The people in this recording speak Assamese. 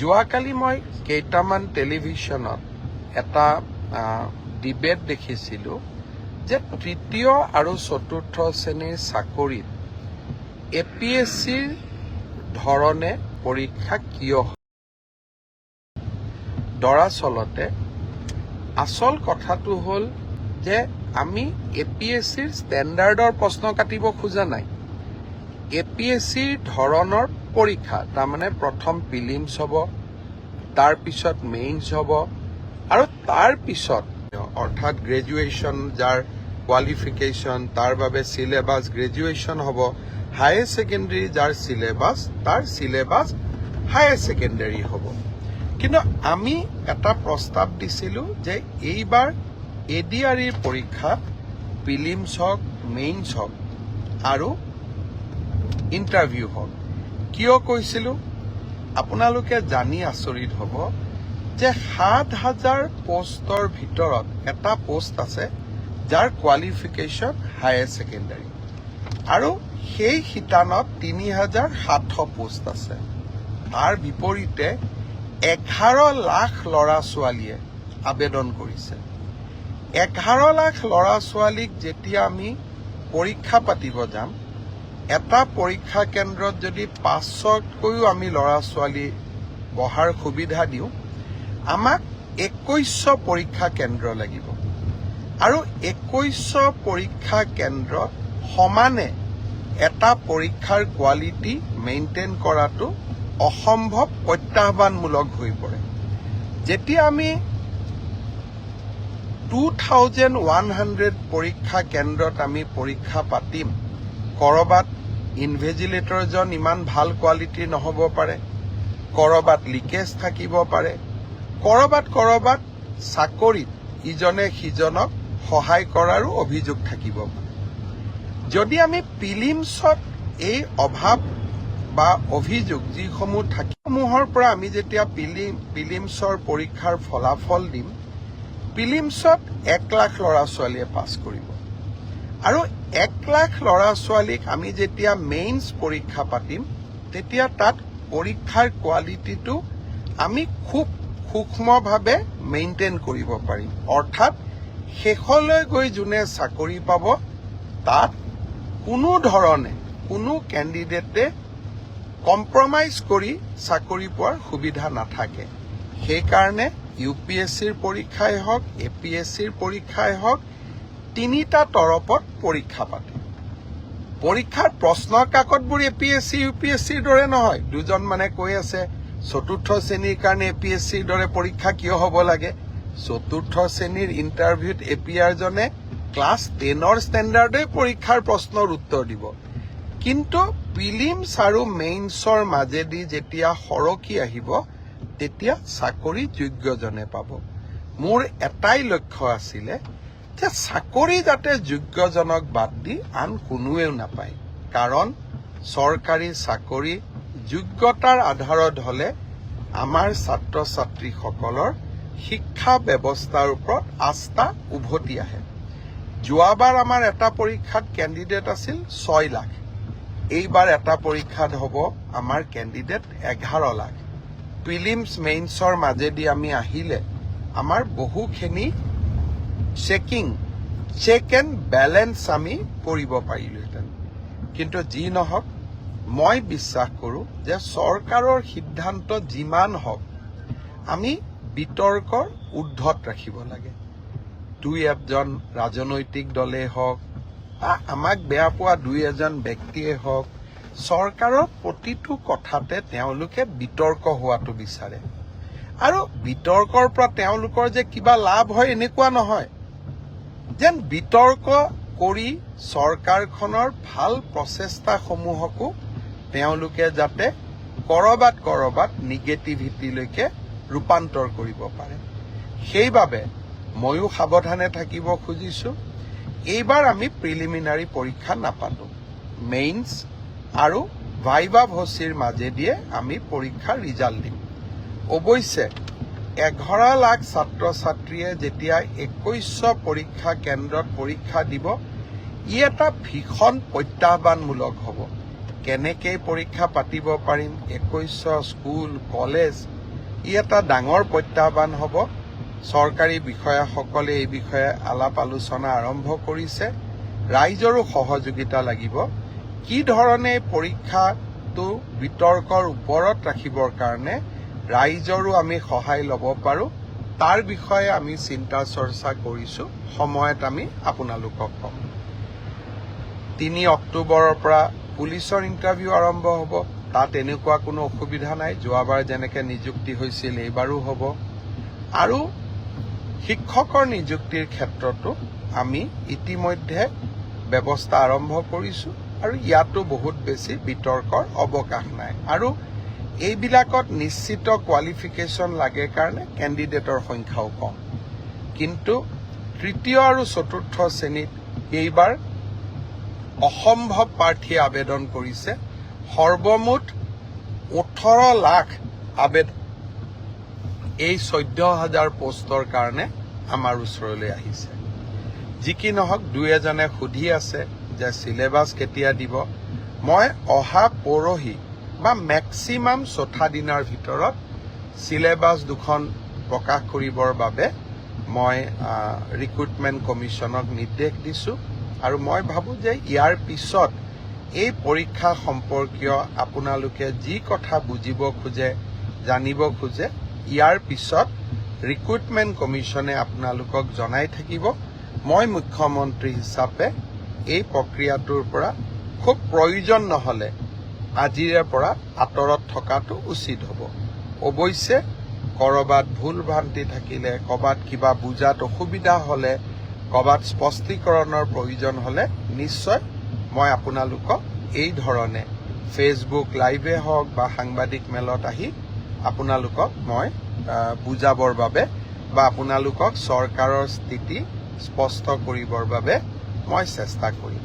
যোৱাকালি মই কেইটামান টেলিভিশ্যনত এটা ডিবেট দেখিছিলোঁ যে তৃতীয় আৰু চতুৰ্থ শ্ৰেণীৰ চাকৰিত APSCৰ ধৰণে পৰীক্ষা কিয় হয়। দৰাচলতে আচল কথাটো হ'ল যে আমি APSCৰ ষ্টেণ্ডাৰ্ডৰ প্ৰশ্ন কাটিব খোজা নাই। APSCৰ ধৰণৰ পৰীক্ষা, তাৰমানে প্ৰথম প্ৰিলিমছ হ'ব, তাৰপিছত মেইনছ হ'ব, আৰু তাৰপিছত অৰ্থাৎ গ্ৰেজুৱেশ্যন যাৰ কোৱালিফিকেশ্যন তাৰ বাবে চিলেবাছ গ্ৰেজুৱেশ্যন হ'ব, হায়াৰ ছেকেণ্ডেৰী যাৰ চিলেবাছ তাৰ চিলেবাছ হায়াৰ ছেকেণ্ডেৰী হ'ব। কিন্তু আমি এটা প্ৰস্তাৱ দিছিলোঁ যে এইবাৰ ADREৰ পৰীক্ষা প্ৰিলিমছ হওক, মেইনছ হওক আৰু ইণ্টাৰভিউ হওক। কিয় কৈছিলোঁ আপোনালোকে জানি আচৰিত হ'ব যে ৭,০০০ পোষ্টৰ ভিতৰত এটা পোষ্ট আছে যাৰ কোৱালিফিকেশ্যন হায়াৰ ছেকেণ্ডাৰী, আৰু সেই শিতানত ৩,৭০০ পোষ্ট আছে। তাৰ বিপৰীতে 11 লাখ ল'ৰা ছোৱালীয়ে আবেদন কৰিছে। 11 লাখ ল'ৰা ছোৱালীক যেতিয়া আমি পৰীক্ষা পাতিব যাম, এটা পৰীক্ষা কেন্দ্ৰত যদি 500তকৈও আমি ল'ৰা ছোৱালী বহাৰ সুবিধা দিওঁ, আমাক 2100 পৰীক্ষা কেন্দ্ৰ লাগিব, আৰু 2100 পৰীক্ষা কেন্দ্ৰত সমানে এটা পৰীক্ষাৰ কোৱালিটি মেইনটেইন কৰাটো অসম্ভৱ, প্ৰত্যাহ্বানমূলক হৈ পৰে। যেতিয়া আমি 2100 পৰীক্ষা কেন্দ্ৰত আমি পৰীক্ষা পাতিম, কৰবাত ইনভেজিলেটৰজন ইমান ভাল কোৱালিটিৰ নহ'ব পাৰে, কৰবাত লিকেজ থাকিব পাৰে, কৰবাত চাকৰিত ইজনে সিজনক সহায় কৰাৰো অভিযোগ থাকিব পাৰে। যদি আমি প্ৰিলিমছত এই অভাৱ বা অভিযোগ যিসমূহ থাকিসমূহৰ পৰা আমি যেতিয়া প্ৰিলিমছৰ পৰীক্ষাৰ ফলাফল দিম, প্ৰিলিমছত 1 লাখ ল'ৰা ছোৱালীয়ে পাছ কৰিব, আৰু 1 লাখ ল'ৰা ছোৱালীক আমি যেতিয়া মেইনছ পৰীক্ষা পাতিম, তেতিয়া তাত পৰীক্ষাৰ কোৱালিটিটো আমি খুব সূক্ষ্মভাৱে মেইনটেইন কৰিব পাৰিম। অৰ্থাৎ শেষলৈ গৈ যোনে চাকৰি পাব, তাত কোনো ধৰণে কোনো কেণ্ডিডেটে কম্প্ৰমাইজ কৰি চাকৰি পোৱাৰ সুবিধা নাথাকে। সেইকাৰণে UPSCৰ পৰীক্ষাই হওক, APSCৰ পৰীক্ষাই হওক, তিনিটা তৰপত পৰীক্ষা পাতে। পৰীক্ষাৰ প্ৰশ্ন কাকতবোৰ APSC UPSCৰ দৰে নহয়। দুজন মানে কৈ আছে চতুৰ্থ শ্ৰেণীৰ কাৰণে APSCৰ দৰে পৰীক্ষা কিয় হ'ব লাগে। চতুৰ্থ শ্ৰেণীৰ ইণ্টাৰভিউত APR জনে ক্লাছ 10ৰ ষ্টেণ্ডাৰ্ডে পৰীক্ষাৰ প্ৰশ্নৰ উত্তৰ দিব, কিন্তু প্ৰিলিমছ আৰু মেইনছৰ মাজেদি যেতিয়া সৰকি আহিব, তেতিয়া চাকৰি যোগ্যজনে পাব। মোৰ এটাই লক্ষ্য আছিলে যে চাকৰি যাতে যোগ্যজনক বাদ দি আন কোনোৱেও নাপায়, কাৰণ চৰকাৰী চাকৰি যোগ্যতাৰ আধাৰত হ'লে আমাৰ ছাত্ৰ ছাত্ৰীসকলৰ শিক্ষা ব্যৱস্থাৰ ওপৰত আস্থা উভতি আহে। যোৱাবাৰ আমাৰ এটা পৰীক্ষাত কেণ্ডিডেট আছিল 6 লাখ, এইবাৰ এটা পৰীক্ষাত হ'ব আমাৰ কেণ্ডিডেট 11 লাখ। প্ৰিলিমছ মেইনছৰ মাজেদি আমি আহিলে আমাৰ বহুখিনি চেক এণ্ড বেলেঞ্চ আমি কৰিব পাৰিলোহেঁতেন। কিন্তু যি নহওক, মই বিশ্বাস কৰোঁ যে চৰকাৰৰ সিদ্ধান্ত যিমান হওক আমি বিতৰ্কৰ ঊৰ্ধত ৰাখিব লাগে। দুই এজন ৰাজনৈতিক দলেই হওক বা আমাক বেয়া পোৱা দুই এজন ব্যক্তিয়ে হওক, চৰকাৰৰ প্ৰতিটো কথাতে তেওঁলোকে বিতৰ্ক হোৱাটো বিচাৰে, আৰু বিতৰ্কৰ পৰা তেওঁলোকৰ যে কিবা লাভ হয় এনেকুৱা নহয়। যেন বিতৰ্ক কৰি চৰকাৰখনৰ ভাল প্ৰচেষ্টাসমূহকো তেওঁলোকে যাতে কৰবাত নিগেটিভিটিলৈকে ৰূপান্তৰ কৰিব পাৰে। সেইবাবে ময়ো সাৱধানে থাকিব খুজিছোঁ। এইবাৰ আমি প্ৰিলিমিনাৰী পৰীক্ষা নাপাতো, মেইনছ আৰু ভাইভা ভচিৰ মাজেদিয়ে আমি পৰীক্ষাৰ ৰিজাল্ট দিম। অৱশ্যে 11 লাখ ছাত্ৰ ছাত্ৰীয়ে যেতিয়া 2100 পৰীক্ষা কেন্দ্ৰত পৰীক্ষা দিব, ই এটা ভীষণ প্ৰত্যাহ্বানমূলক হ'ব। কেনেকৈ পৰীক্ষা পাতিব পাৰিম, 2100 স্কুল কলেজ ই এটা ডাঙৰ প্ৰত্যাহ্বান হ'ব। চৰকাৰী বিষয়াসকলে এই বিষয়ে আলাপ আলোচনা আৰম্ভ কৰিছে। ৰাইজৰো সহযোগিতা লাগিব। কি ধৰণে পৰীক্ষাটো বিতৰ্কৰ ওপৰত ৰাখিবৰ কাৰণে ৰাইজৰো আমি সহায় ল'ব পাৰোঁ তাৰ বিষয়ে আমি চিন্তা চৰ্চা কৰিছোঁ। সময়ত আমি আপোনালোকক ক'ম। 3 অক্টোবৰৰ পৰা পুলিচৰ ইণ্টাৰভিউ আৰম্ভ হ'ব। তাত এনেকুৱা কোনো অসুবিধা নাই। যোৱাবাৰ যেনেকৈ নিযুক্তি হৈছিল এইবাৰো হ'ব। আৰু শিক্ষকৰ নিযুক্তিৰ ক্ষেত্ৰতো আমি ইতিমধ্যে ব্যৱস্থা আৰম্ভ কৰিছোঁ আৰু ইয়াতো বহুত বেছি বিতৰ্কৰ অৱকাশ নাই। আৰু এইবিলাকত নিশ্চিত কোৱালিফিকেশ্যন লাগে কাৰণে কেণ্ডিডেটৰ সংখ্যাও কম। কিন্তু তৃতীয় আৰু চতুৰ্থ শ্ৰেণীত এইবাৰ অসম্ভৱ প্ৰাৰ্থীয়ে আবেদন কৰিছে। সৰ্বমুঠ 18 লাখ আবেদন এই 14,000 পোষ্টৰ কাৰণে আমাৰ ওচৰলৈ আহিছে। যি কি নহওক, দুই এজনে সুধি আছে যে চিলেবাছ কেতিয়া দিব। মই অহা পৰহি বা মেক্সিমাম 4 দিনৰ ভিতৰত চিলেবাছ দুখন প্ৰকাশ কৰিবৰ বাবে মই ৰিক্ৰুটমেণ্ট কমিশ্যনক নিৰ্দেশ দিছোঁ। আৰু মই ভাবোঁ যে ইয়াৰ পিছত এই পৰীক্ষা সম্পৰ্কীয় আপোনালোকে যি কথা বুজিব খোজে, জানিব খোজে, ইয়াৰ পিছত ৰিক্ৰুটমেণ্ট কমিশ্যনে আপোনালোকক জনাই থাকিব। মই মুখ্যমন্ত্ৰী হিচাপে এই প্ৰক্ৰিয়াটোৰ পৰা খুব প্ৰয়োজন নহ'লে আজিৰে পৰা আঁতৰত থকাটো উচিত হ'ব। অৱশ্যে ক'ৰবাত ভুল ভ্ৰান্তি থাকিলে, ক'ৰবাত কিবা বুজাত অসুবিধা হ'লে, ক'ৰবাত স্পষ্টীকৰণৰ প্ৰয়োজন হ'লে নিশ্চয় মই আপোনালোকক এই ধৰণে ফেচবুক লাইভে হওক বা সাংবাদিক মেলত আহি আপোনালোকক মই বুজাবৰ বাবে বা আপোনালোকক চৰকাৰৰ স্থিতি স্পষ্ট কৰিবৰ বাবে মই চেষ্টা কৰিম।